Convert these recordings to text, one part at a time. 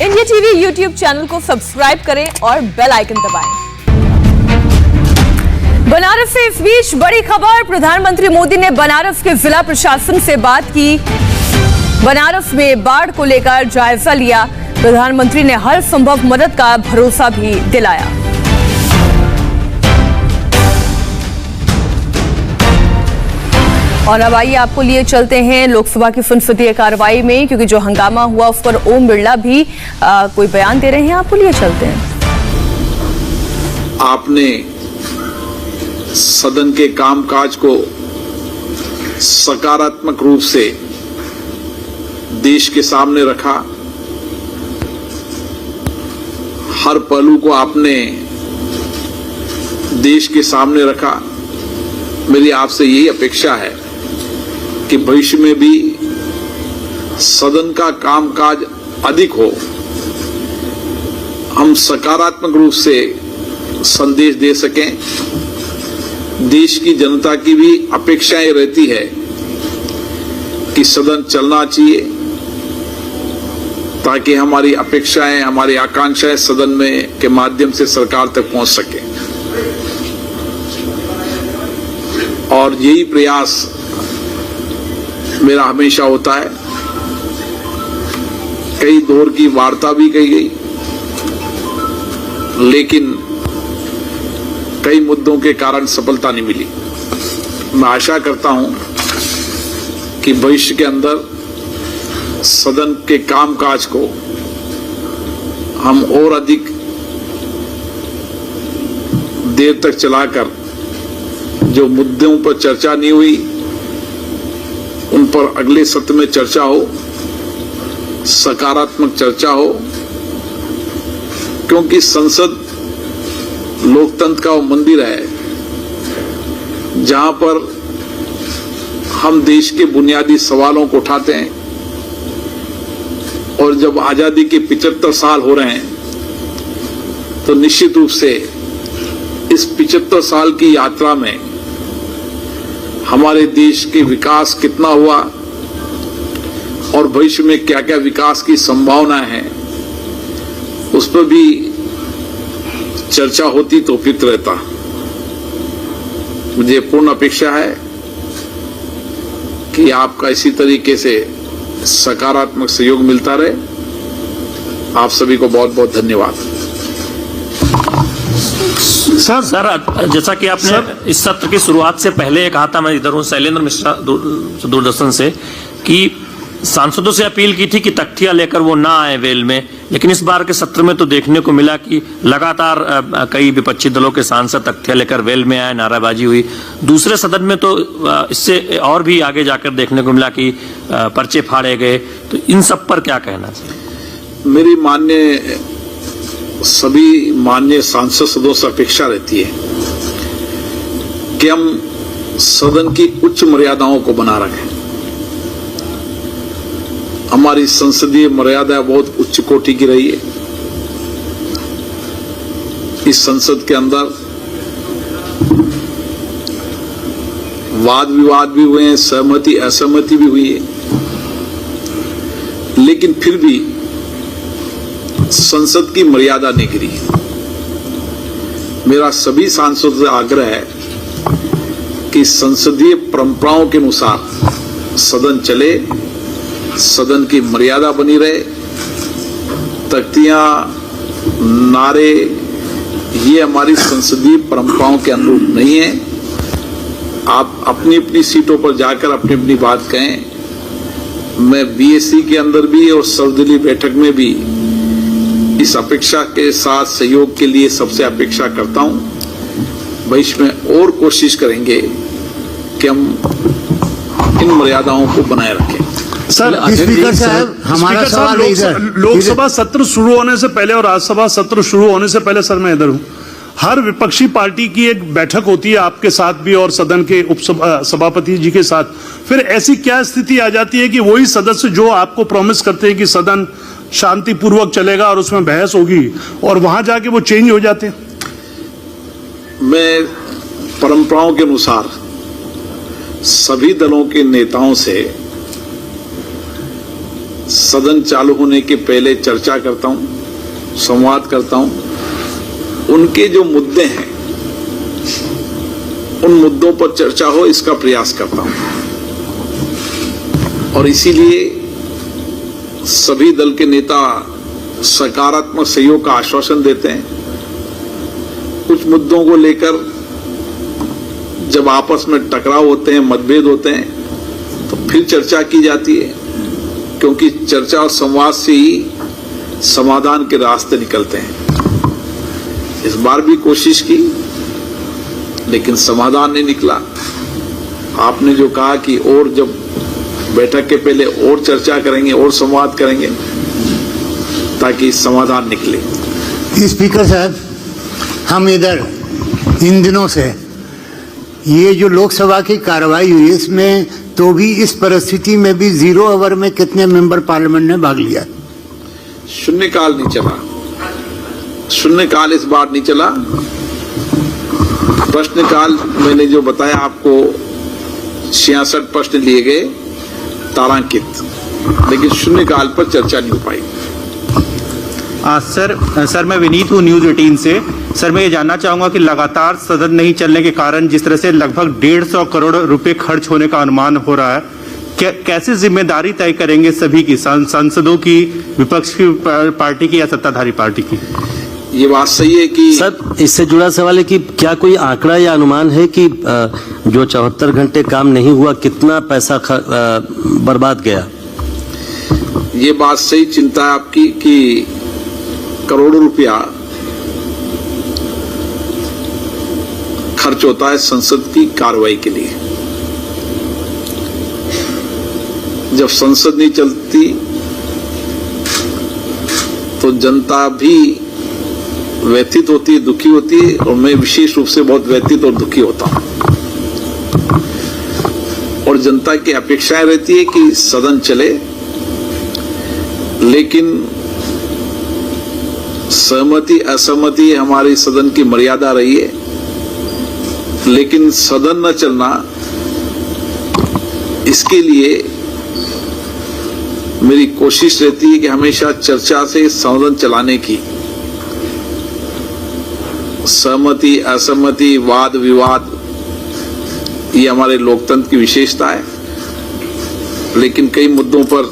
India TV YouTube channel को subscribe करें और बेल आइकन दबाएं। बनारस से इस बीच बड़ी खबर, प्रधानमंत्री मोदी ने बनारस के जिला प्रशासन से बात की। बनारस में बाढ़ को लेकर जायजा लिया। प्रधानमंत्री ने हर संभव मदद का भरोसा भी दिलाया। और अब आइए आपको लिए चलते हैं लोकसभा की संसदीय कार्रवाई में, क्योंकि जो हंगामा हुआ उस पर ओम बिरला भी कोई बयान दे रहे हैं। आपको लिए चलते हैं। आपने सदन के कामकाज को सकारात्मक रूप से देश के सामने रखा। हर पहलू को आपने देश के सामने रखा। मेरी आपसे यही अपेक्षा है कि भविष्य में भी सदन का कामकाज अधिक हो, हम सकारात्मक रूप से संदेश दे सकें। देश की जनता की भी अपेक्षाएं रहती है कि सदन चलना चाहिए, ताकि हमारी अपेक्षाएं, हमारी आकांक्षाएं सदन में के माध्यम से सरकार तक पहुंच सके। और यही प्रयास मेरा हमेशा होता है। कई दौर की वार्ता भी कही गई, लेकिन कई मुद्दों के कारण सफलता नहीं मिली। मैं आशा करता हूं कि भविष्य के अंदर सदन के कामकाज को हम और अधिक देर तक चलाकर जो मुद्दों पर चर्चा नहीं हुई उन पर अगले सत्र में चर्चा हो, सकारात्मक चर्चा हो, क्योंकि संसद लोकतंत्र का वो मंदिर है जहां पर हम देश के बुनियादी सवालों को उठाते हैं। और जब आजादी के 75 साल हो रहे हैं तो निश्चित रूप से इस 75 साल की यात्रा में हमारे देश के विकास कितना हुआ और भविष्य में क्या क्या विकास की संभावनाएं हैं, उस पर भी चर्चा होती तो उपयुक्त रहता। मुझे पूर्ण अपेक्षा है कि आपका इसी तरीके से सकारात्मक सहयोग मिलता रहे। आप सभी को बहुत बहुत धन्यवाद। सर, जैसा कि आपने इस सत्र की शुरुआत से पहले कहा था, मैं इधर हूं शैलेंद्र मिश्रा दूरदर्शन से, कि सांसदों से अपील की थी कि तख्तियां लेकर वो ना आए वेल में, लेकिन इस बार के सत्र में तो देखने को मिला कि लगातार कई विपक्षी दलों के सांसद तख्तियां लेकर वेल में आए, नाराबाजी हुई। दूसरे सदन में तो इससे और भी आगे जाकर देखने को मिला कि पर्चे फाड़े गए। तो इन सब पर क्या कहना चाहिए? मेरी सभी माननीय सांसद सदस्यों से अपेक्षा रहती है कि हम सदन की उच्च मर्यादाओं को बना रखें। हमारी संसदीय मर्यादा बहुत उच्च कोटि की रही है। इस संसद के अंदर वाद विवाद भी हुए हैं, सहमति असहमति भी हुई है, लेकिन फिर भी संसद की मर्यादा नहीं गिरी। मेरा सभी सांसदों से आग्रह है कि संसदीय परंपराओं के अनुसार सदन चले, सदन की मर्यादा बनी रहे। तख्तियां, नारे, ये हमारी संसदीय परंपराओं के अनुरूप नहीं है। आप अपनी अपनी सीटों पर जाकर अपनी अपनी बात कहें। मैं बीएससी के अंदर भी और सर्वदलीय बैठक में भी इस अपेक्षा के साथ सहयोग के लिए सबसे अपेक्षा करता हूं। भविष्य में और कोशिश करेंगे कि हम इन मर्यादाओं को बनाए रखें। सर, स्पीकर साहब, हमारा सवाल लोकसभा सत्र शुरू होने से पहले और राज्यसभा सत्र शुरू होने से पहले, सर मैं इधर हूं, हर विपक्षी पार्टी की एक बैठक होती है आपके साथ भी और सदन के सभापति जी के साथ। फिर ऐसी क्या स्थिति आ जाती है कि वही सदस्य जो आपको प्रॉमिस करते हैं कि सदन शांतिपूर्वक चलेगा और उसमें बहस होगी, और वहां जाके वो चेंज हो जाते हैं? मैं परंपराओं के अनुसार सभी दलों के नेताओं से सदन चालू होने के पहले चर्चा करता हूं, संवाद करता हूं, उनके जो मुद्दे हैं उन मुद्दों पर चर्चा हो इसका प्रयास करता हूं। और इसीलिए सभी दल के नेता सकारात्मक सहयोग का आश्वासन देते हैं। कुछ मुद्दों को लेकर जब आपस में टकराव होते हैं, मतभेद होते हैं, तो फिर चर्चा की जाती है, क्योंकि चर्चा और संवाद से ही समाधान के रास्ते निकलते हैं। इस बार भी कोशिश की, लेकिन समाधान नहीं निकला। आपने जो कहा कि और जब बैठक के पहले और चर्चा करेंगे और संवाद करेंगे ताकि समाधान निकले। स्पीकर साहब, हम इधर इन दिनों से ये जो लोकसभा की कार्रवाई हुई इसमें तो भी इस परिस्थिति में भी 0 आवर में कितने मेंबर पार्लियामेंट ने भाग लिया? शून्यकाल नहीं चला, शून्यकाल इस बार नहीं चला। प्रश्नकाल मैंने जो बताया आपको 66 प्रश्न लिए गए तारांकित, लेकिन शून्यकाल पर चर्चा नहीं हो पाई। सर मैं विनीत हूँ न्यूज 18 से। सर मैं ये जानना चाहूंगा कि लगातार सदन नहीं चलने के कारण जिस तरह से लगभग 150 करोड़ रुपए खर्च होने का अनुमान हो रहा है, कैसे जिम्मेदारी तय करेंगे सभी की, सांसदों की, विपक्ष की पार्टी की या सत्ताधारी पार्टी की? ये बात सही है कि सर इससे जुड़ा सवाल है कि क्या कोई आंकड़ा या अनुमान है कि जो 74 घंटे काम नहीं हुआ कितना पैसा बर्बाद गया? ये बात सही चिंता है आपकी कि करोड़ों रुपया खर्च होता है संसद की कार्रवाई के लिए। जब संसद नहीं चलती तो जनता भी व्यथित होती है, दुखी होती है, और मैं विशेष रूप से बहुत व्यथित और दुखी होता हूं। और जनता की अपेक्षाएं रहती है कि सदन चले, लेकिन सहमति असहमति हमारी सदन की मर्यादा रही है, लेकिन सदन न चलना, इसके लिए मेरी कोशिश रहती है कि हमेशा चर्चा से सदन चलाने की। सहमति असहमति वाद विवाद ये हमारे लोकतंत्र की विशेषता है, लेकिन कई मुद्दों पर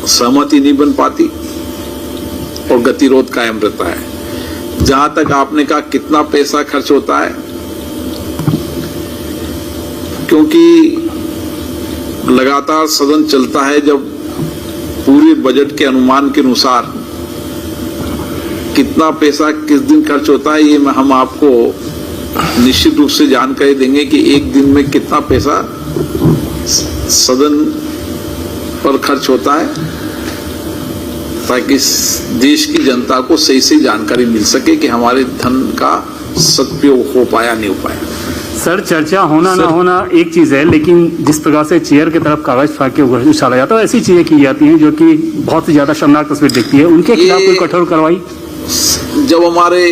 सहमति नहीं बन पाती और गतिरोध कायम रहता है। जहां तक आपने कहा कितना पैसा खर्च होता है, क्योंकि लगातार सदन चलता है, जब पूरे बजट के अनुमान के अनुसार कितना पैसा किस दिन खर्च होता है, ये हम आपको निश्चित रूप से जानकारी देंगे कि एक दिन में कितना पैसा सदन पर खर्च होता है, ताकि देश की जनता को सही से जानकारी मिल सके कि हमारे धन का सदुपयोग हो पाया नहीं हो पाया। सर चर्चा होना ना होना एक चीज है, लेकिन जिस प्रकार से चेयर की तरफ कागज फाड़ के उछाला जाता है, ऐसी चीजें की जाती हैं जो कि बहुत ही ज्यादा शर्मनाक तस्वीर दिखती है। उनके खिलाफ कोई कठोर कार्रवाई? जब हमारे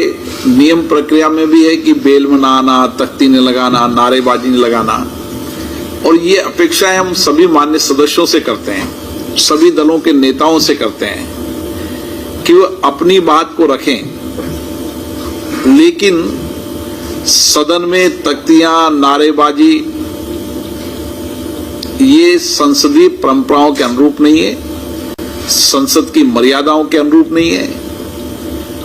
नियम प्रक्रिया में भी है कि बेल में ना आना, तख्ती नहीं लगाना, नारेबाजी नहीं लगाना, और ये अपेक्षाएं हम सभी मान्य सदस्यों से करते हैं, सभी दलों के नेताओं से करते हैं कि वो अपनी बात को रखें, लेकिन सदन में तख्तियां, नारेबाजी ये संसदीय परंपराओं के अनुरूप नहीं है, संसद की मर्यादाओं के अनुरूप नहीं है।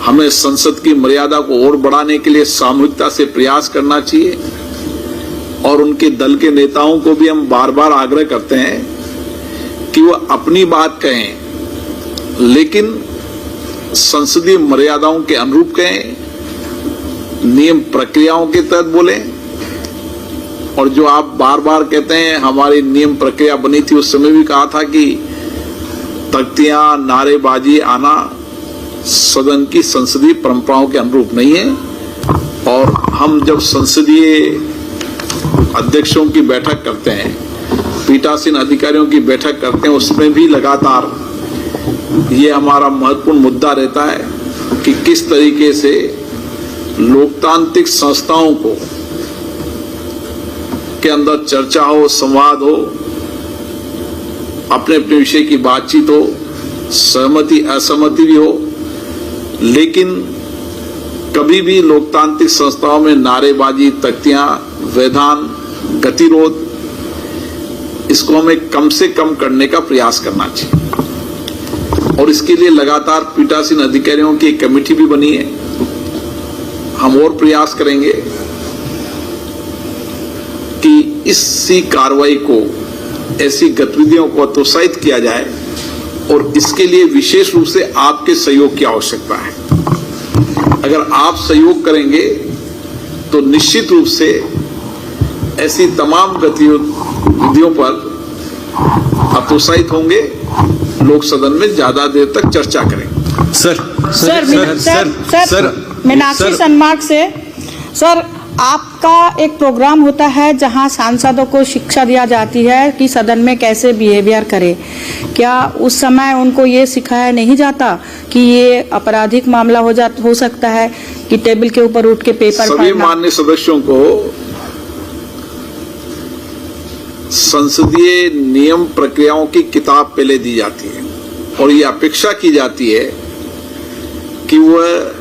हमें संसद की मर्यादा को और बढ़ाने के लिए सामूहिकता से प्रयास करना चाहिए, और उनके दल के नेताओं को भी हम बार बार आग्रह करते हैं कि वो अपनी बात कहें, लेकिन संसदीय मर्यादाओं के अनुरूप कहें, नियम प्रक्रियाओं के तहत बोलें। और जो आप बार बार कहते हैं हमारी नियम प्रक्रिया बनी थी, उस समय भी कहा था कि तख्तियां, नारेबाजी आना सदन की संसदीय परंपराओं के अनुरूप नहीं है। और हम जब संसदीय अध्यक्षों की बैठक करते हैं, पीठासीन अधिकारियों की बैठक करते हैं, उसमें भी लगातार ये हमारा महत्वपूर्ण मुद्दा रहता है कि किस तरीके से लोकतांत्रिक संस्थाओं को के अंदर चर्चा हो, संवाद हो, अपने अपने विषय की बातचीत हो, सहमति असहमति भी हो, लेकिन कभी भी लोकतांत्रिक संस्थाओं में नारेबाजी, तख्तियां, व्यवधान, गतिरोध, इसको हमें कम से कम करने का प्रयास करना चाहिए। और इसके लिए लगातार पीठासीन अधिकारियों की एक कमेटी भी बनी है। हम और प्रयास करेंगे कि इसी कार्रवाई को, ऐसी गतिविधियों को प्रोत्साहित किया जाए, और इसके लिए विशेष रूप से आपके सहयोग की आवश्यकता है। अगर आप सहयोग करेंगे तो निश्चित रूप से ऐसी तमाम गतिविधियों पर आप प्रोत्साहित होंगे, लोक सदन में ज्यादा देर तक चर्चा करेंगे। सर मीनाक्षी सनमार्ग से सर, आपका एक प्रोग्राम होता है जहां सांसदों को शिक्षा दिया जाती है कि सदन में कैसे बिहेवियर करे। क्या उस समय उनको ये सिखाया नहीं जाता कि ये आपराधिक मामला हो सकता है कि टेबल के ऊपर उठ के पेपर सभी माननीय सदस्यों को संसदीय नियम प्रक्रियाओं की किताब पहले दी जाती है, और ये अपेक्षा की जाती है कि वह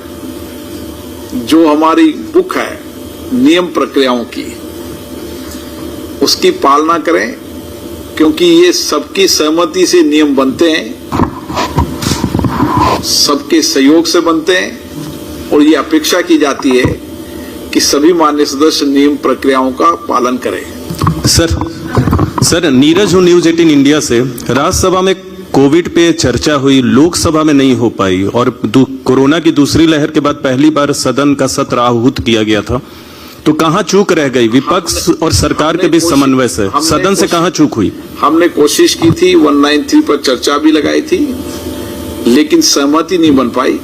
जो हमारी बुक है नियम प्रक्रियाओं की, उसकी पालना करें, क्योंकि ये सबकी सहमति से नियम बनते हैं, सबके सहयोग से बनते हैं, और ये अपेक्षा की जाती है कि सभी माननीय सदस्य नियम प्रक्रियाओं का पालन करें। सर नीरज हूं न्यूज 18 इंडिया से। राज्यसभा में कोविड पे चर्चा हुई, लोकसभा में नहीं हो पाई, और कोरोना की दूसरी लहर के बाद पहली बार सदन का सत्र आहूत किया गया था, तो कहां चूक रह गई विपक्ष और सरकार के बीच समन्वय से? सदन से कहां चूक हुई? हमने कोशिश की थी, 193 पर चर्चा भी लगाई थी, लेकिन सहमति नहीं बन पाई।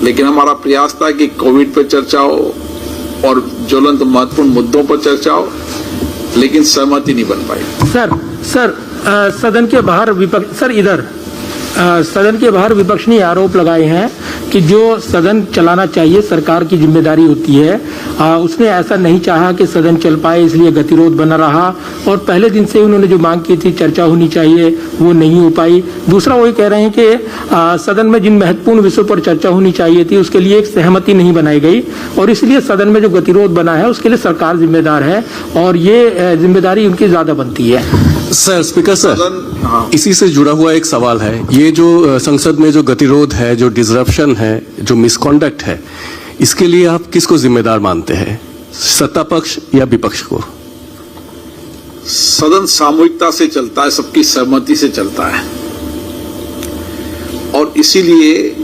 लेकिन हमारा प्रयास था कि कोविड पर चर्चा हो और ज्वलंत महत्वपूर्ण मुद्दों पर चर्चा हो, लेकिन सहमति नहीं बन पाई। सर सदन के बाहर विपक्ष सदन के बाहर विपक्ष ने आरोप लगाए हैं कि जो सदन चलाना चाहिए सरकार की जिम्मेदारी होती है, उसने ऐसा नहीं चाहा कि सदन चल पाए, इसलिए गतिरोध बना रहा, और पहले दिन से उन्होंने जो मांग की थी चर्चा होनी चाहिए वो नहीं हो पाई। दूसरा वही कह रहे हैं कि सदन में जिन महत्वपूर्ण विषयों पर चर्चा होनी चाहिए थी उसके लिए एक सहमति नहीं बनाई गई, और इसलिए सदन में जो गतिरोध बना है उसके लिए सरकार जिम्मेदार है, और ये जिम्मेदारी उनकी ज्यादा बनती है। सर स्पीकर सर, इसी से जुड़ा हुआ एक सवाल है, ये जो संसद में जो गतिरोध है, जो डिसरप्शन है, जो मिसकॉन्डक्ट है, इसके लिए आप किसको जिम्मेदार मानते हैं, सत्ता पक्ष या विपक्ष को? सदन सामूहिकता से चलता है, सबकी सहमति से चलता है, और इसीलिए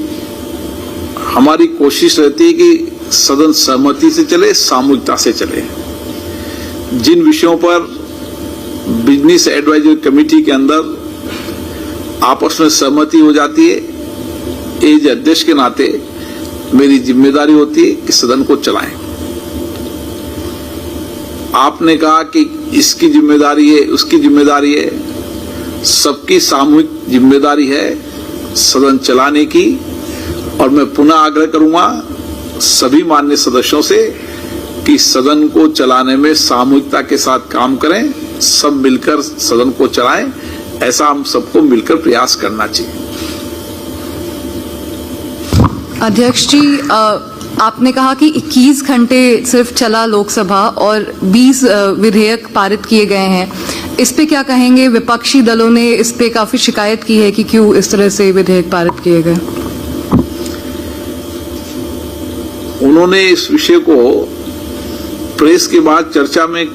हमारी कोशिश रहती है कि सदन सहमति से चले, सामूहिकता से चले। जिन विषयों पर बिजनेस एडवाइजरी कमेटी के अंदर आपस में सहमति हो जाती है, एज अध्यक्ष के नाते मेरी जिम्मेदारी होती है कि सदन को चलाएं। आपने कहा कि इसकी जिम्मेदारी है, उसकी जिम्मेदारी है, सबकी सामूहिक जिम्मेदारी है सदन चलाने की, और मैं पुनः आग्रह करूंगा सभी माननीय सदस्यों से कि सदन को चलाने में सामूहिकता के साथ काम करें, सब मिलकर सदन को चलाएं, ऐसा हम सबको मिलकर प्रयास करना चाहिए। अध्यक्ष जी, आपने कहा कि 21 घंटे सिर्फ चला लोकसभा और 20 विधेयक पारित किए गए हैं, इस पे क्या कहेंगे? विपक्षी दलों ने इस पे काफी शिकायत की है कि क्यों इस तरह से विधेयक पारित किए गए। उन्होंने इस विषय को प्रेस के बाद चर्चा में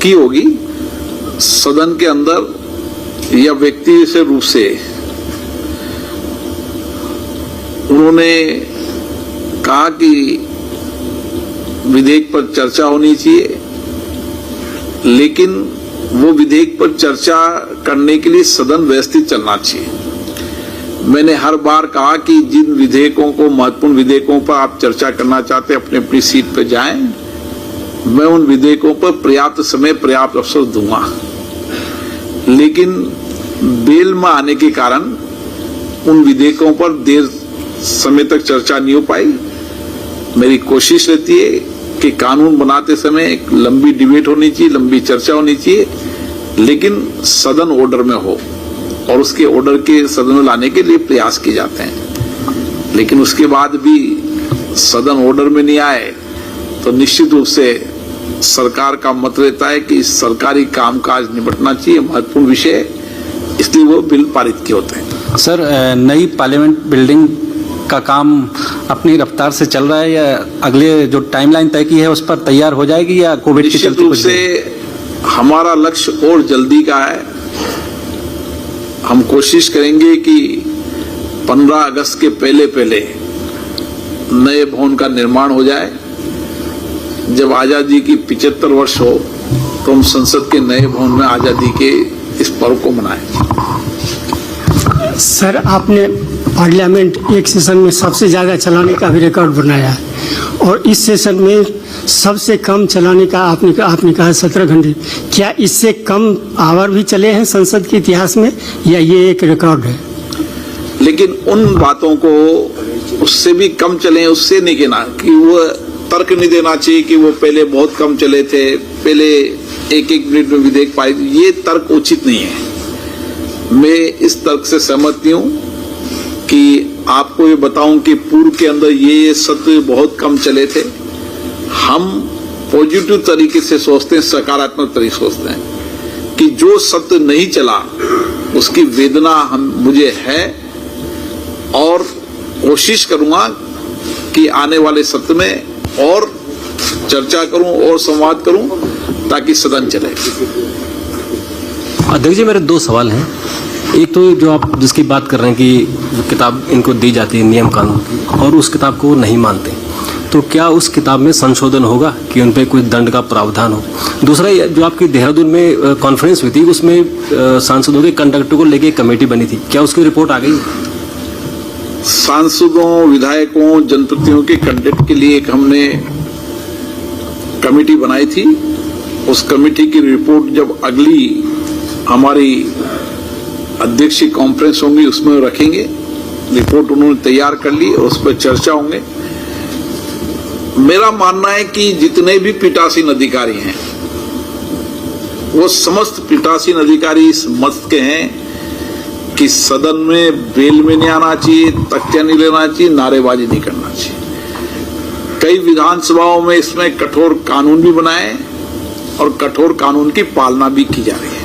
की होगी, सदन के अंदर या व्यक्ति से रूप से उन्होंने कहा कि विधेयक पर चर्चा होनी चाहिए, लेकिन वो विधेयक पर चर्चा करने के लिए सदन व्यवस्थित चलना चाहिए। मैंने हर बार कहा कि जिन विधेयकों को, महत्वपूर्ण विधेयकों पर आप चर्चा करना चाहते हैं, अपनी अपनी सीट पर जाएं, मैं उन विधेयकों पर पर्याप्त समय, पर्याप्त अवसर दूंगा। लेकिन बेल में आने के कारण उन विधेयकों पर देर समय तक चर्चा नहीं हो पाई। मेरी कोशिश रहती है कि कानून बनाते समय एक लंबी डिबेट होनी चाहिए, लंबी चर्चा होनी चाहिए, लेकिन सदन ऑर्डर में हो और उसके ऑर्डर के सदन में लाने के लिए प्रयास किए जाते हैं। लेकिन उसके बाद भी सदन ऑर्डर में नहीं आए तो निश्चित रूप से सरकार का मत रहता है कि सरकारी कामकाज निपटना चाहिए, महत्वपूर्ण विषय, इसलिए वो बिल पारित किए होते हैं। सर, नई पार्लियामेंट बिल्डिंग का काम अपनी रफ्तार से चल रहा है या अगले जो टाइमलाइन तय की है उस पर तैयार हो जाएगी या कोविड के चलते? निश्चित रूप से हमारा लक्ष्य और जल्दी का है। हम कोशिश करेंगे कि 15 अगस्त के पहले नए भवन का निर्माण हो जाए। जब आजादी की 75 वर्ष हो तो हम संसद के नए भवन में आजादी के इस पर्व को मनाएं। सर, आपने पार्लियामेंट एक सेशन में सबसे ज्यादा चलाने का भी रिकॉर्ड बनाया है और इस सेशन में सबसे कम चलाने का आपने कहा 17 घंटे। क्या इससे कम आवर भी चले हैं संसद के इतिहास में या ये एक रिकॉर्ड है? लेकिन उन बातों को उससे भी कम चले उससे नहीं कहना कि वो तर्क नहीं देना चाहिए कि वो पहले बहुत कम चले थे, पहले एक मिनट में विधेयक पारित, ये तर्क उचित नहीं है। मैं इस तर्क से सहमत नहीं हूं कि आपको ये बताऊं कि पूर्व के अंदर ये सत्र बहुत कम चले थे। हम पॉजिटिव तरीके से सोचते हैं, सकारात्मक तरीके से सोचते हैं कि जो सत्र नहीं चला उसकी वेदना मुझे है और कोशिश करूंगा कि आने वाले सत्र में और चर्चा करूं और संवाद करूं ताकि सदन चले। अध्यक्ष जी, मेरे 2 सवाल हैं। एक तो जो आप जिसकी बात कर रहे हैं कि किताब इनको दी जाती है नियम कानून की और उस किताब को नहीं मानते, तो क्या उस किताब में संशोधन होगा कि उन पर कोई दंड का प्रावधान हो? दूसरा, जो आपकी देहरादून में कॉन्फ्रेंस हुई थी उसमें सांसदों के कंडक्ट को लेके कमेटी बनी थी, क्या उसकी रिपोर्ट आ गई? सांसदों, विधायकों, जनप्रतिनिधियों के कंडक्ट के लिए एक हमने कमेटी बनाई थी। उस कमेटी की रिपोर्ट जब अगली हमारी अध्यक्षीय कॉन्फ्रेंस होंगी उसमें रखेंगे। रिपोर्ट उन्होंने तैयार कर ली और उस पर चर्चा होंगे। मेरा मानना है कि जितने भी पीठासीन अधिकारी हैं वो समस्त पीठासीन अधिकारी इस मत के हैं कि सदन में बेल में नहीं आना चाहिए, तख्तियां नहीं लेना चाहिए, नारेबाजी नहीं करना चाहिए। कई विधानसभाओं में इसमें कठोर कानून भी बनाए और कठोर कानून की पालना भी की जा रही है।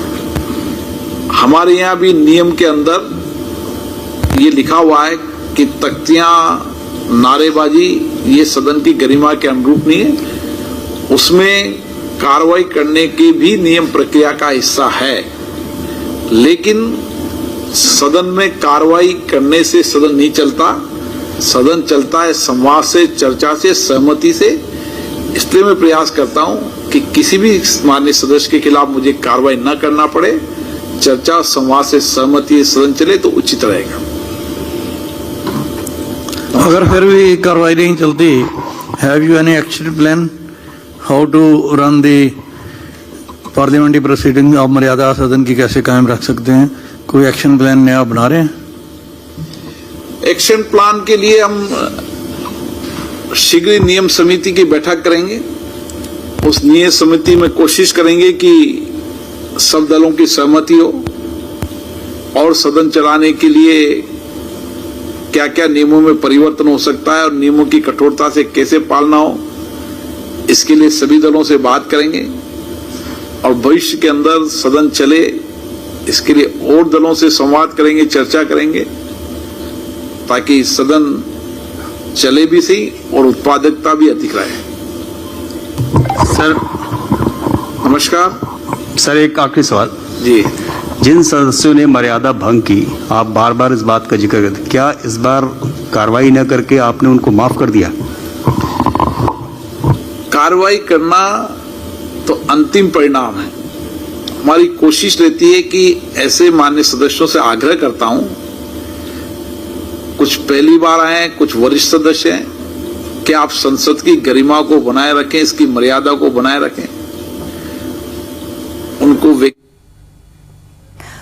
हमारे यहाँ भी नियम के अंदर ये लिखा हुआ है कि तख्तियां, नारेबाजी ये सदन की गरिमा के अनुरूप नहीं है। उसमें कार्रवाई करने की भी नियम प्रक्रिया का हिस्सा है, लेकिन सदन में कार्रवाई करने से सदन नहीं चलता। सदन चलता है संवाद से, चर्चा से, सहमति से। इसलिए मैं प्रयास करता हूं कि किसी भी माननीय सदस्य के खिलाफ मुझे कार्रवाई न करना पड़े। चर्चा, संवाद से सहमति सदन चले तो उचित रहेगा। अगर फिर भी कार्रवाई नहीं चलती, have you any action plan how to run the parliamentary proceeding? आप मर्यादा सदन की कैसे कायम रख सकते हैं? कोई एक्शन प्लान नया बना रहे हैं? एक्शन प्लान के लिए हम शीघ्र नियम समिति की बैठक करेंगे। उस नियम समिति में कोशिश करेंगे कि सब दलों की सहमति हो और सदन चलाने के लिए क्या क्या नियमों में परिवर्तन हो सकता है और नियमों की कठोरता से कैसे पालना हो, इसके लिए सभी दलों से बात करेंगे और भविष्य के अंदर सदन चले इसके लिए और दलों से संवाद करेंगे, चर्चा करेंगे ताकि सदन चले भी सही और उत्पादकता भी अधिक रहे। सर नमस्कार सर, एक आखिरी सवाल जी। जिन सदस्यों ने मर्यादा भंग की, आप बार बार इस बात का जिक्र करते, क्या इस बार कार्रवाई न करके आपने उनको माफ कर दिया? कार्रवाई करना तो अंतिम परिणाम है। हमारी कोशिश रहती है कि ऐसे माननीय सदस्यों से आग्रह करता हूं, कुछ पहली बार आए हैं, कुछ वरिष्ठ सदस्य हैं, कि आप संसद की गरिमा को बनाए रखें, इसकी मर्यादा को बनाए रखें। उनको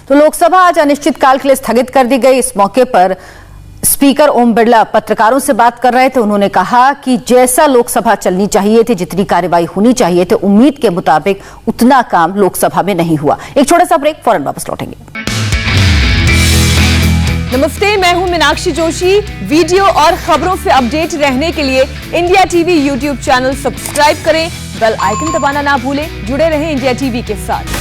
तो लोकसभा आज अनिश्चितकाल के लिए स्थगित कर दी गई। इस मौके पर स्पीकर ओम बिरला पत्रकारों से बात कर रहे थे। उन्होंने कहा कि जैसा लोकसभा चलनी चाहिए थी, जितनी कार्रवाई होनी चाहिए थी, उम्मीद के मुताबिक उतना काम लोकसभा में नहीं हुआ। एक छोटा सा ब्रेक, फौरन वापस लौटेंगे। नमस्ते, मैं हूं मीनाक्षी जोशी। वीडियो और खबरों से अपडेट रहने के लिए India TV YouTube channel subscribe करें, बेल आइकन दबाना ना भूलें। जुड़े रहें इंडिया टीवी के साथ।